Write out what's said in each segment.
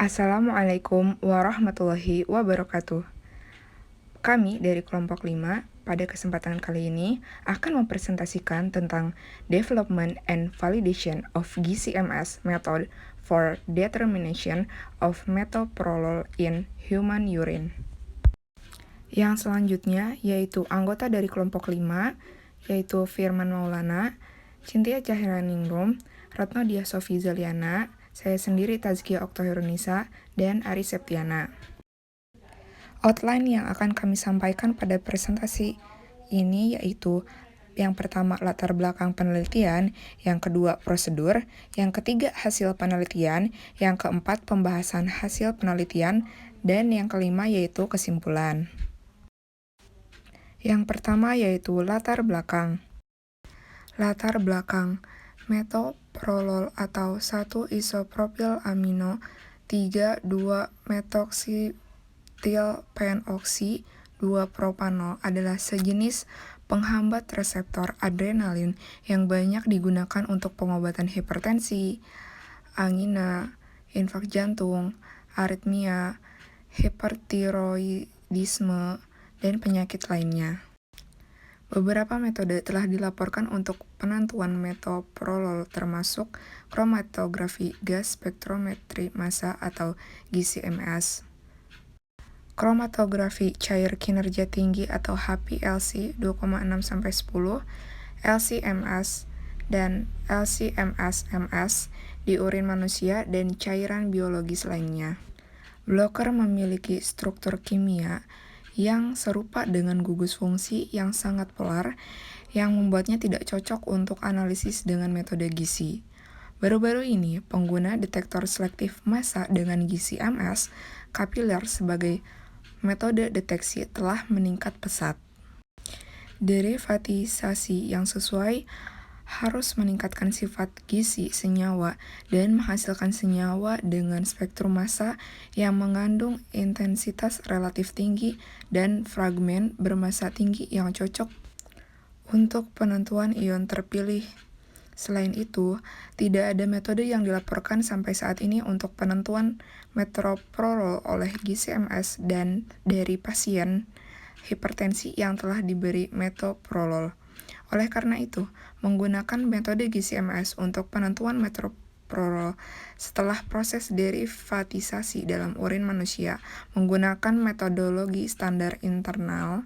Assalamualaikum warahmatullahi wabarakatuh. Kami dari kelompok 5 pada kesempatan kali ini akan mempresentasikan tentang Development and Validation of GCMS Method for Determination of Metoprolol in Human Urine. Yang selanjutnya yaitu anggota dari kelompok 5, yaitu Firman Maulana, Cynthia Cahyaningrum, Ratno Diah Sofi Zaliana, saya sendiri Tazkia Oktohirunisa, dan Ari Septiana. Outline yang akan kami sampaikan pada presentasi ini yaitu yang pertama latar belakang penelitian, yang kedua prosedur, yang ketiga hasil penelitian, yang keempat pembahasan hasil penelitian, dan yang kelima yaitu kesimpulan. Yang pertama yaitu latar belakang. Latar belakang metoprolol atau 1-isopropil amino 3,2-metoksilpenoksi 2-propanol adalah sejenis penghambat reseptor adrenalin yang banyak digunakan untuk pengobatan hipertensi, angina, infak jantung, aritmia, hipertiroidisme, dan penyakit lainnya. Beberapa metode telah dilaporkan untuk penentuan metoprolol termasuk kromatografi gas spektrometri massa atau GCMS, kromatografi cair kinerja tinggi atau HPLC 2,6-10, LC-MS, dan LC-MS-MS di urin manusia dan cairan biologis lainnya. Blocker memiliki struktur kimia yang serupa dengan gugus fungsi yang sangat polar yang membuatnya tidak cocok untuk analisis dengan metode GC. Baru-baru ini, pengguna detektor selektif massa dengan GC-MS kapiler sebagai metode deteksi telah meningkat pesat. Derivatisasi yang sesuai harus meningkatkan sifat gizi senyawa dan menghasilkan senyawa dengan spektrum massa yang mengandung intensitas relatif tinggi dan fragmen bermassa tinggi yang cocok untuk penentuan ion terpilih. Selain itu, tidak ada metode yang dilaporkan sampai saat ini untuk penentuan metoprolol oleh GCMS dan dari pasien hipertensi yang telah diberi metoprolol. Oleh karena itu, menggunakan metode GCMS untuk penentuan metoprolol setelah proses derivatisasi dalam urin manusia menggunakan metodologi standar internal,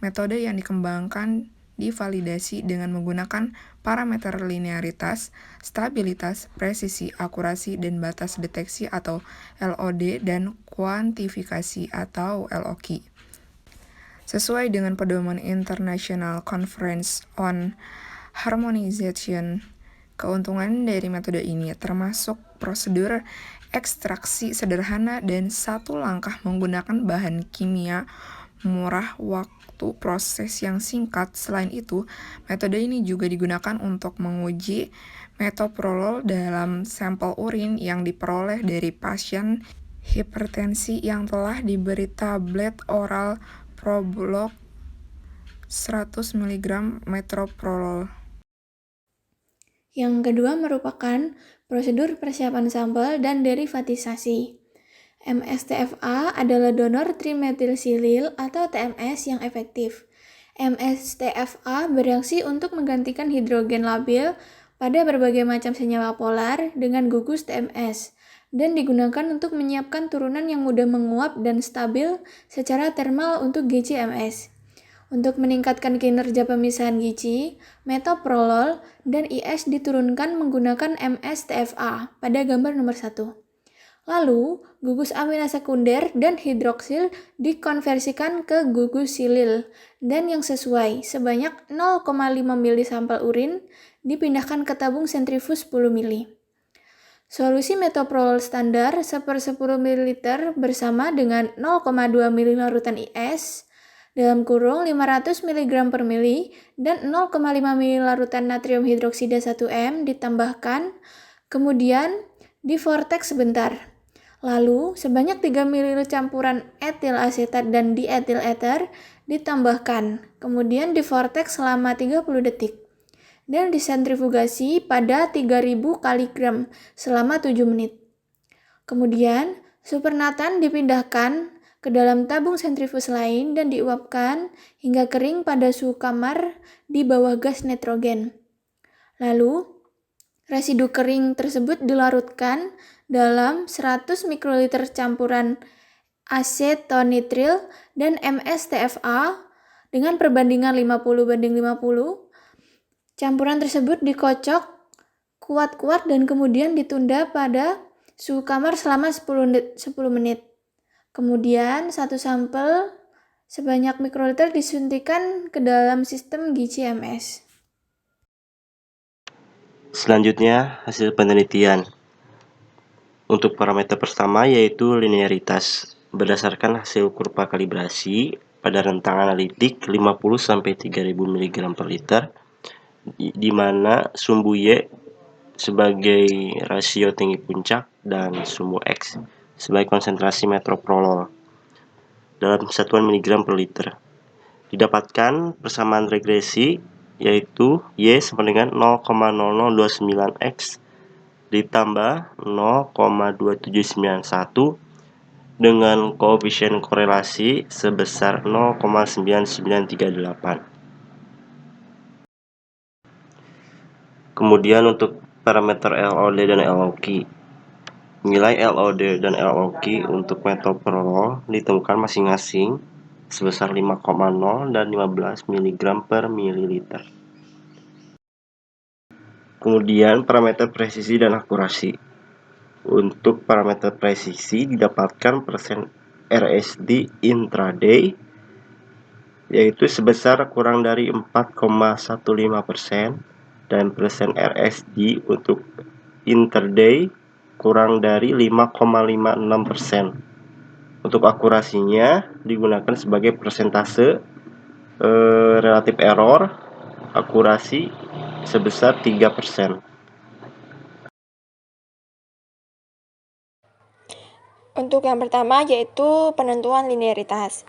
metode yang dikembangkan divalidasi dengan menggunakan parameter linearitas, stabilitas, presisi, akurasi, dan batas deteksi atau LOD dan kuantifikasi atau LOQ. Sesuai dengan pedoman International Conference on Harmonization, keuntungan dari metode ini termasuk prosedur ekstraksi sederhana dan satu langkah menggunakan bahan kimia murah, waktu proses yang singkat. Selain itu, metode ini juga digunakan untuk menguji metoprolol dalam sampel urin yang diperoleh dari pasien hipertensi yang telah diberi tablet oral Problok 100 mg metoprolol. Yang kedua merupakan prosedur persiapan sampel dan derivatisasi. MSTFA adalah donor trimetilsilil atau TMS yang efektif. MSTFA bereaksi untuk menggantikan hidrogen labil pada berbagai macam senyawa polar dengan gugus TMS dan digunakan untuk menyiapkan turunan yang mudah menguap dan stabil secara termal untuk GCMS. Untuk meningkatkan kinerja pemisahan gizi, metoprolol dan IS diturunkan menggunakan MSTFA pada gambar nomor 1. Lalu, gugus amina sekunder dan hidroksil dikonversikan ke gugus silil dan yang sesuai sebanyak 0,5 ml sampel urin dipindahkan ke tabung sentrifuge 10 ml. Solusi metoprolol standar 1/10 ml bersama dengan 0,2 ml larutan IS dalam kurung 500 mg per mili dan 0,5 ml larutan natrium hidroksida 1M ditambahkan, kemudian divortex sebentar. Lalu, sebanyak 3 ml campuran etil asetat dan dietil ether ditambahkan, kemudian divortex selama 30 detik. Dan disentrifugasi pada 3000 kg selama 7 menit. Kemudian, Supernatant dipindahkan ke dalam tabung sentrifuge lain dan diuapkan hingga kering pada suhu kamar di bawah gas nitrogen. Lalu, residu kering tersebut dilarutkan dalam 100 mikroliter campuran asetonitril dan MsTFA dengan perbandingan 50:50. Campuran tersebut dikocok kuat-kuat dan kemudian ditunda pada suhu kamar selama 10 menit. Kemudian, satu sampel sebanyak mikroliter disuntikan ke dalam sistem GCMS. Selanjutnya, hasil penelitian. Untuk parameter pertama yaitu linearitas. Berdasarkan hasil kurva kalibrasi pada rentang analitik 50-3000 mg per liter, di mana sumbu Y sebagai rasio tinggi puncak dan sumbu X sebagai konsentrasi metoprolol dalam satuan miligram per liter. Didapatkan persamaan regresi yaitu Y sama dengan 0,0029X ditambah 0,2791 dengan koefisien korelasi sebesar 0,9938. Kemudian untuk parameter LOD dan LOQ. Nilai LOD dan LOQ untuk metoprolol ditemukan masing-masing sebesar 5,0 dan 15 mg per mililiter. Kemudian parameter presisi dan akurasi. Untuk parameter presisi didapatkan persen RSD intraday yaitu sebesar kurang dari 4,15% dan persen RSD untuk interday kurang dari 5,56%. Untuk akurasinya digunakan sebagai persentase relatif error akurasi sebesar 3%. Untuk yang pertama yaitu penentuan linearitas.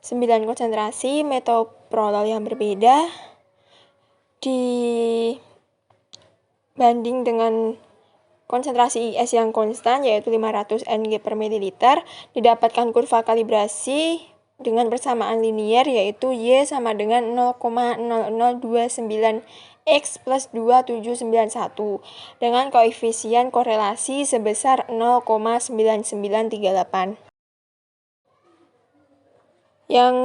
9 konsentrasi metoprolol yang berbeda dibanding dengan konsentrasi IS yang konstan yaitu 500 Ng per mililiter, didapatkan kurva kalibrasi dengan persamaan linier yaitu Y sama dengan 0,0029 X plus 2791 dengan koefisien korelasi sebesar 0,9938. Yang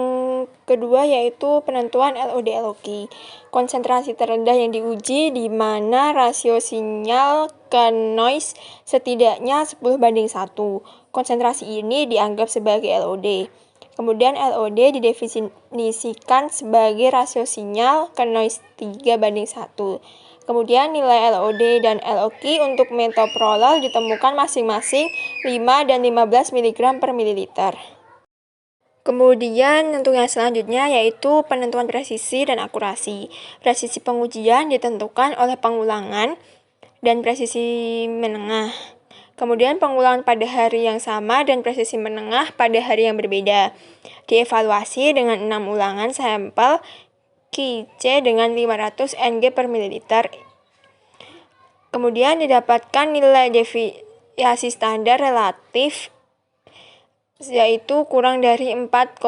kedua yaitu penentuan LOD-LOQ. Konsentrasi terendah yang diuji di mana rasio sinyal ke noise setidaknya 10:1. Konsentrasi ini dianggap sebagai LOD. Kemudian LOD didefinisikan sebagai rasio sinyal ke noise 3:1. Kemudian nilai LOD dan LOQ untuk metoprolol ditemukan masing-masing 5 dan 15 mg per mililiter. Kemudian untuk yang selanjutnya yaitu penentuan presisi dan akurasi. Presisi pengujian ditentukan oleh pengulangan dan presisi menengah. Kemudian pengulangan pada hari yang sama dan presisi menengah pada hari yang berbeda. Dievaluasi dengan 6 ulangan sampel QC dengan 500 Ng per mililiter. Kemudian didapatkan nilai deviasi standar relatif yaitu kurang dari 4,15%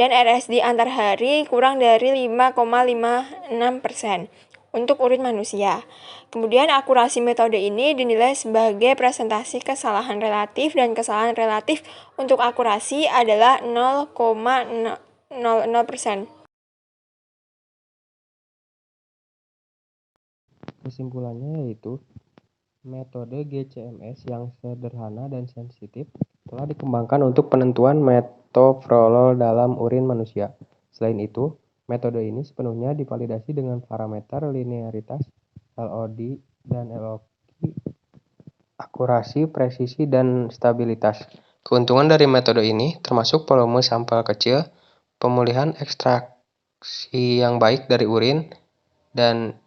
dan RSD antar hari kurang dari 5,56% untuk urin manusia. Kemudian akurasi metode ini dinilai sebagai presentasi kesalahan relatif dan kesalahan relatif untuk akurasi adalah 0,00%. Kesimpulannya yaitu metode GCMS yang sederhana dan sensitif telah dikembangkan untuk penentuan metoprolol dalam urin manusia. Selain itu, metode ini sepenuhnya divalidasi dengan parameter linearitas, LOD dan LOQ, akurasi, presisi, dan stabilitas. Keuntungan dari metode ini termasuk volume sampel kecil, pemulihan ekstraksi yang baik dari urin, dan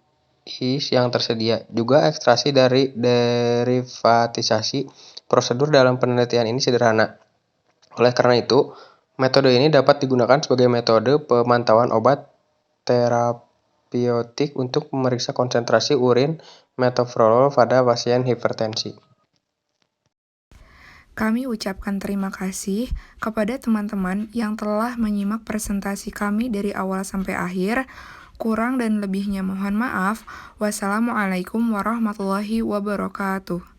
IS yang tersedia. Juga ekstraksi dari derivatisasi. Prosedur dalam penelitian ini sederhana. Oleh karena itu, metode ini dapat digunakan sebagai metode pemantauan obat terapeutik untuk memeriksa konsentrasi urin metoprolol pada pasien hipertensi. Kami ucapkan terima kasih kepada teman-teman yang telah menyimak presentasi kami dari awal sampai akhir. Kurang dan lebihnya mohon maaf. Wassalamualaikum warahmatullahi wabarakatuh.